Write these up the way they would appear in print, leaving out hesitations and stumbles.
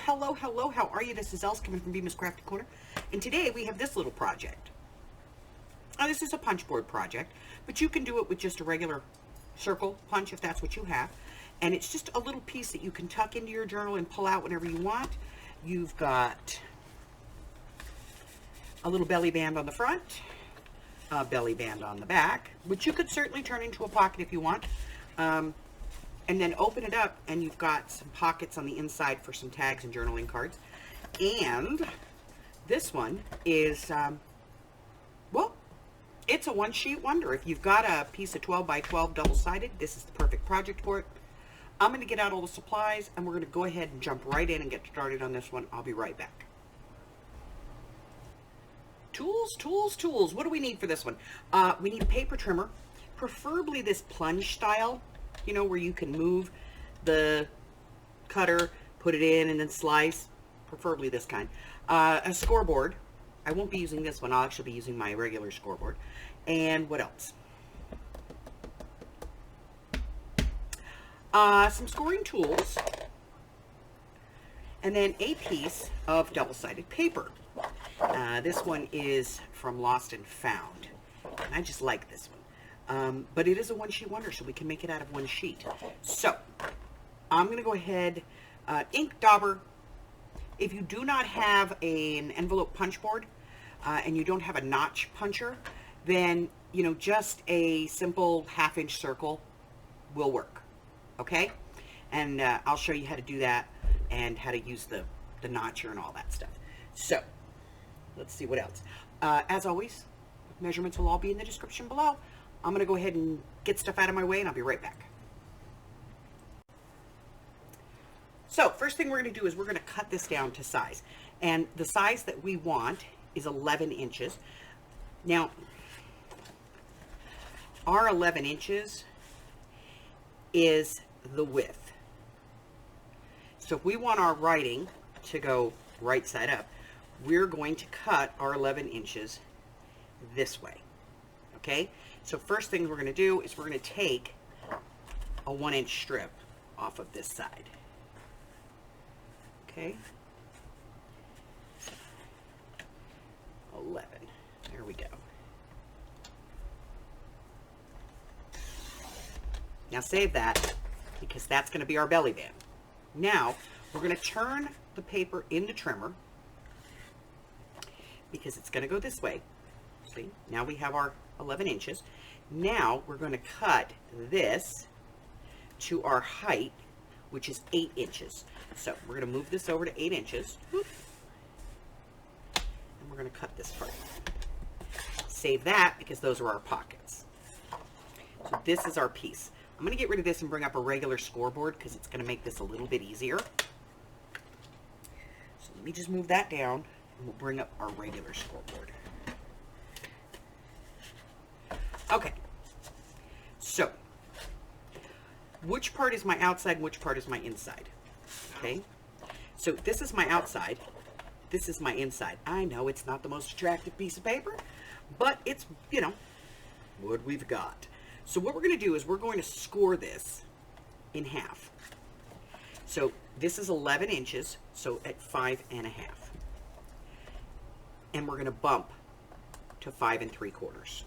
hello, hello. How are you? This is Els coming from Bemis Crafty Corner. And today we have this little project. Now, this is a punch board project, but you can do it with just a regular circle punch if that's what you have. And it's just a little piece that you can tuck into your journal and pull out whenever you want. You've got a little belly band on the front, a belly band on the back, which you could certainly turn into a pocket if you want. And then open it up and you've got some pockets on the inside for some tags and journaling cards. And this one is, well, it's a one-sheet wonder. If you've got a piece of 12 by 12 double-sided, this is the perfect project for it. I'm going to get out all the supplies and we're going to go ahead and jump right in and get started on this one. I'll be right back. Tools, tools, tools. What do we need for this one? We need a paper trimmer, preferably this plunge style. You know, where you can move the cutter, put it in, and then slice. Preferably this kind. A scoreboard. I won't be using this one. I'll actually be using my regular scoreboard. And what else? Some scoring tools. And then a piece of double-sided paper. This one is from Lost and Found. And I just like this one. But it is a one-sheet wonder, so we can make it out of one sheet. So, I'm going to go ahead, ink dauber. If you do not have an envelope punch board, and you don't have a notch puncher, then, you know, just a simple half-inch circle will work, okay? And I'll show you how to do that and how to use the notcher and all that stuff. So, let's see what else. As always, measurements will all be in the description below. I'm going to go ahead and get stuff out of my way, and I'll be right back. So, first thing we're going to do is we're going to cut this down to size. And the size that we want is 11 inches. Now, our 11 inches is the width. So, if we want our writing to go right side up, we're going to cut our 11 inches this way. Okay? So first thing we're going to do is we're going to take a 1-inch strip off of this side. Okay. 11. There we go. Now save that because that's going to be our belly band. Now we're going to turn the paper in the trimmer because it's going to go this way. See, now we have our 11 inches. Now we're going to cut this to our height, which is 8 inches. So we're going to move this over to 8 inches. And we're going to cut this part. Save that because those are our pockets. So this is our piece. I'm going to get rid of this and bring up a regular scoreboard because it's going to make this a little bit easier. So let me just move that down and we'll bring up our regular scoreboard. Okay, so which part is my outside and which part is my inside? Okay, so this is my outside, this is my inside. I know it's not the most attractive piece of paper, but it's, you know, what we've got. So what we're going to do is we're going to score this in half. So this is 11 inches, so at 5.5. And we're going to bump to 5 3/4.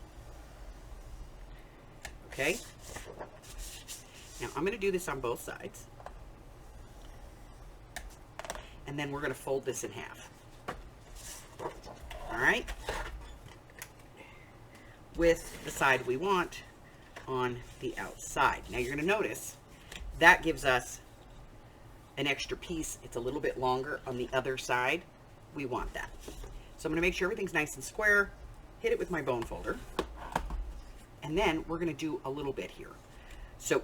Okay, now I'm going to do this on both sides, and then we're going to fold this in half, all right, with the side we want on the outside. Now you're going to notice that gives us an extra piece. It's a little bit longer on the other side. We want that. So I'm going to make sure everything's nice and square, hit it with my bone folder. And then we're going to do a little bit here. So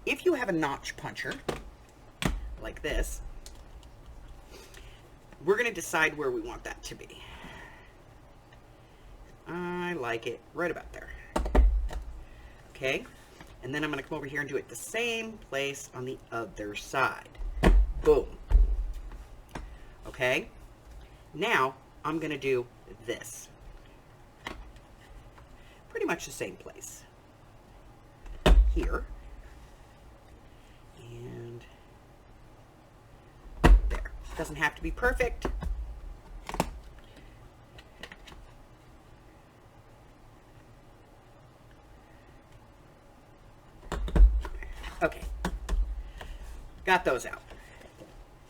if you have a notch puncher, like this, we're going to decide where we want that to be. I like it right about there. Okay, and then I'm going to come over here and do it the same place on the other side. Boom. Okay, now I'm going to do this. Pretty much the same place. Here. And there. Doesn't have to be perfect. Okay, got those out.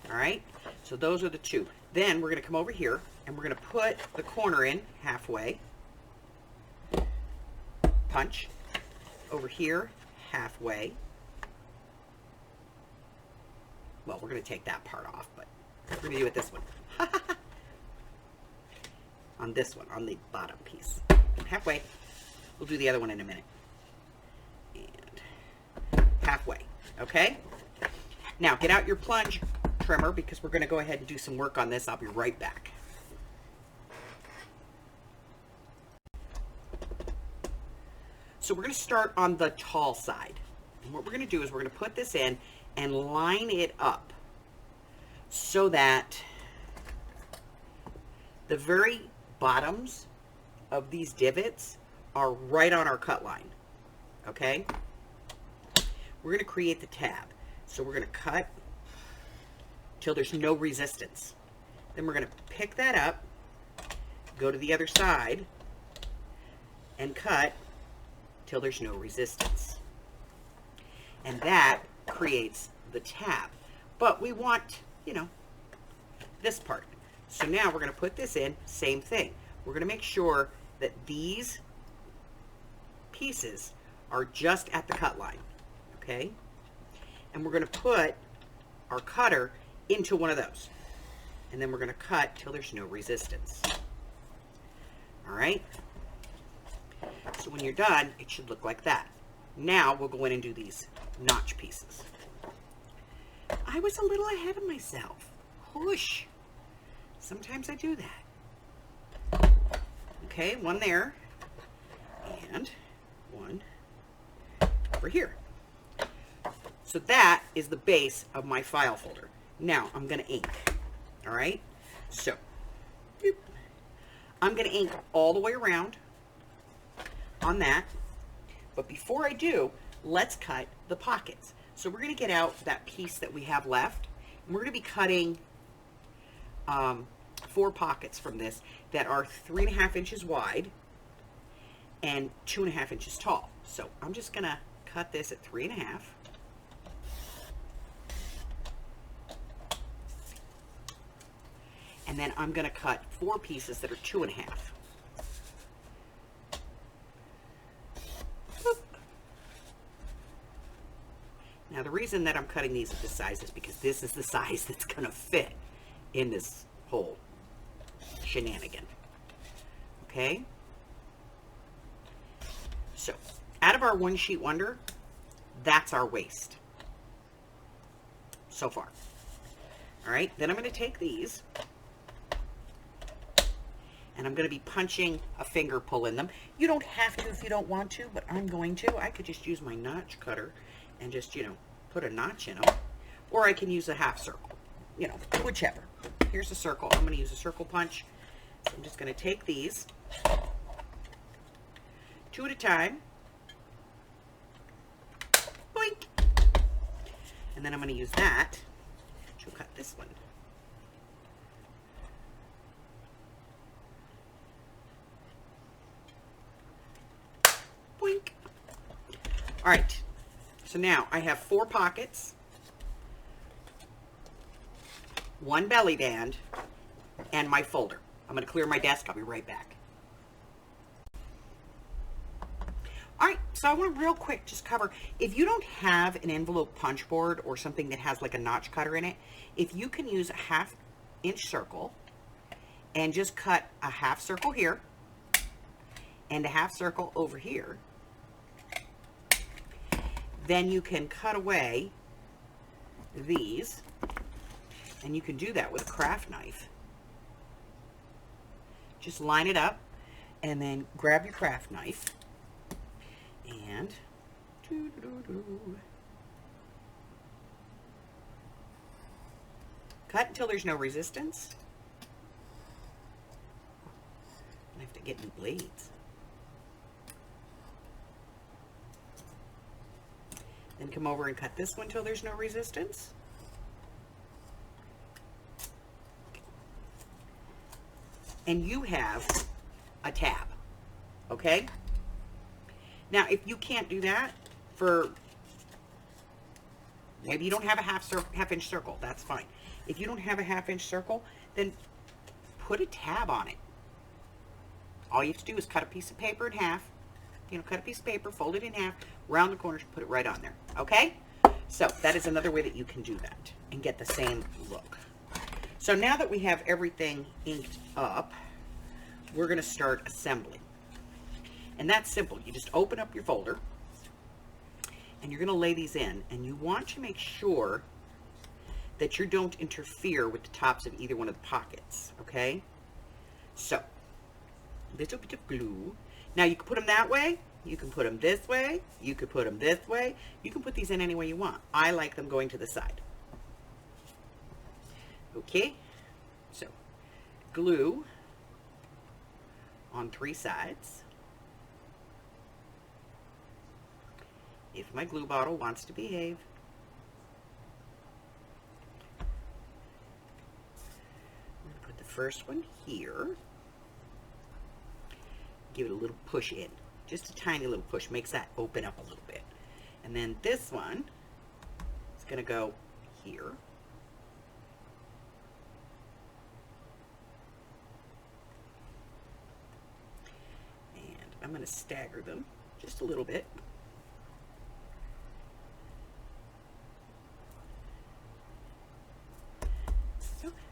All right, so those are the two. Then we're going to come over here and we're going to put the corner in halfway. Punch over here halfway. Well, we're going to take that part off, but we're going to do it this one. On this one, on the bottom piece. Halfway. We'll do the other one in a minute. And halfway. Okay? Now, get out your plunge trimmer because we're going to go ahead and do some work on this. I'll be right back. So we're going to start on the tall side. And what we're going to do is we're going to put this in and line it up so that the very bottoms of these divots are right on our cut line. Okay? We're going to create the tab. So we're going to cut till there's no resistance. Then we're going to pick that up, go to the other side, and cut till there's no resistance. And that creates the tab. But we want, you know, this part. So now we're going to put this in, same thing. We're going to make sure that these pieces are just at the cut line, okay? And we're going to put our cutter into one of those. And then we're going to cut till there's no resistance. All right? So when you're done, it should look like that. Now we'll go in and do these notch pieces. I was a little ahead of myself. Whoosh. Sometimes I do that. Okay, one there. And one over here. So that is the base of my file folder. Now I'm going to ink. All right? So, I'm going to ink all the way around on that. But before I do, let's cut the pockets. So we're going to get out that piece that we have left. And we're going to be cutting 4 pockets from this that are 3.5 inches wide and 2.5 inches tall. So I'm just going to cut this at 3.5. And then I'm going to cut 4 pieces that are 2.5. Now the reason that I'm cutting these at this size is because this is the size that's going to fit in this whole shenanigan. Okay? So, out of our one sheet wonder, that's our waist. So far. Alright, then I'm going to take these and I'm going to be punching a finger pull in them. You don't have to if you don't want to, but I'm going to. I could just use my notch cutter and just, you know, put a notch in them. Or I can use a half circle. You know, whichever. Here's a circle. I'm going to use a circle punch. So I'm just going to take these 2 at a time. Boink. And then I'm going to use that to cut this one. Boink. All right. So now I have 4 pockets, 1 belly band, and my folder. I'm going to clear my desk. I'll be right back. All right, so I want to real quick just cover, if you don't have an envelope punch board or something that has like a notch cutter in it, if you can use a 1/2 inch circle and just cut a 1/2 circle here and a 1/2 circle over here, then you can cut away these, and you can do that with a craft knife. Just line it up and then grab your craft knife and cut until there's no resistance. I have to get new blades. Then come over and cut this one till there's no resistance. and you have a tab, okay? Now, if you can't do that, for maybe you don't have a half-inch circle, that's fine. If you don't have a half-inch circle, then put a tab on it. All you have to do is cut a piece of paper in half, cut a piece of paper, fold it in half, round the corners, put it right on there, okay? So that is another way that you can do that and get the same look. So now that we have everything inked up, we're going to start assembling. And that's simple. You just open up your folder and you're going to lay these in, and you want to make sure that you don't interfere with the tops of either one of the pockets, okay? So, little bit of glue. Now you can put them that way, you can put them this way, you could put them this way, you can put these in any way you want. I like them going to the side. Okay, so glue on 3 sides. If my glue bottle wants to behave. I'm going to put the first one here. Give it a little push in. Just a tiny little push. Makes that open up a little bit. And then this one is going to go here. And I'm going to stagger them just a little bit.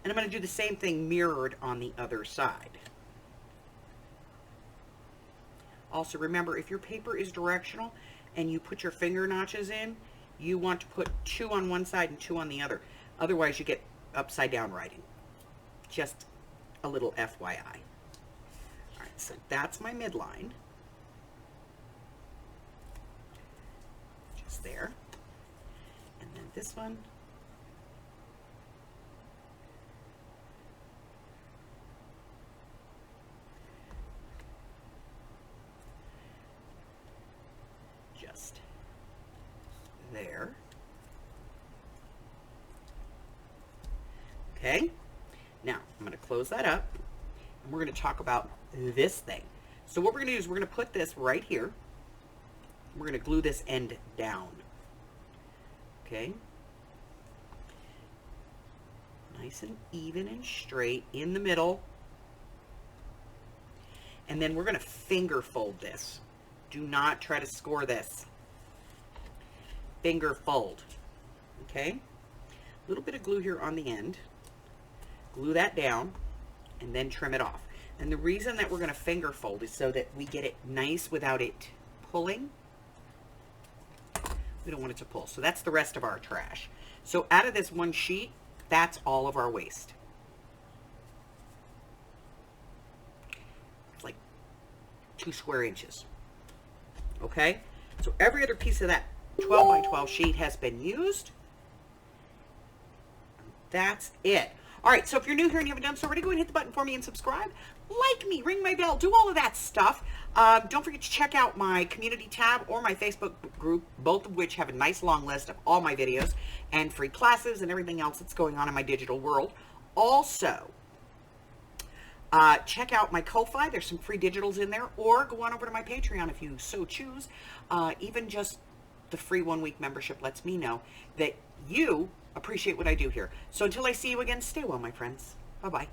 And I'm going to do the same thing mirrored on the other side. Also, remember, if your paper is directional and you put your finger notches in, you want to put 2 on one side and 2 on the other. Otherwise, you get upside down writing. Just a little FYI. All right, so that's my midline. Just there. And then this one. There. Okay, now I'm going to close that up and we're going to talk about this thing. So what we're going to do is we're going to put this right here. We're going to glue this end down. Okay, nice and even and straight in the middle. And then we're going to finger fold this. Do not try to score this. Finger fold. Okay, a little bit of glue here on the end. Glue that down and then trim it off. And the reason that we're going to finger fold is so that we get it nice without it pulling. We don't want it to pull. So that's the rest of our trash. So out of this one sheet, that's all of our waste. It's like 2 square inches. Okay, so every other piece of that 12 by 12 sheet has been used. That's it. All right, so if you're new here and you haven't done so already, go ahead and hit the button for me and subscribe. Like me, ring my bell, do all of that stuff. Don't forget to check out my community tab or my Facebook group, both of which have a nice long list of all my videos and free classes and everything else that's going on in my digital world. Also, check out my Ko-Fi. There's some free digitals in there, or go on over to my Patreon if you so choose. Even just the free 1-week membership lets me know that you appreciate what I do here. So until I see you again, stay well, my friends. Bye-bye.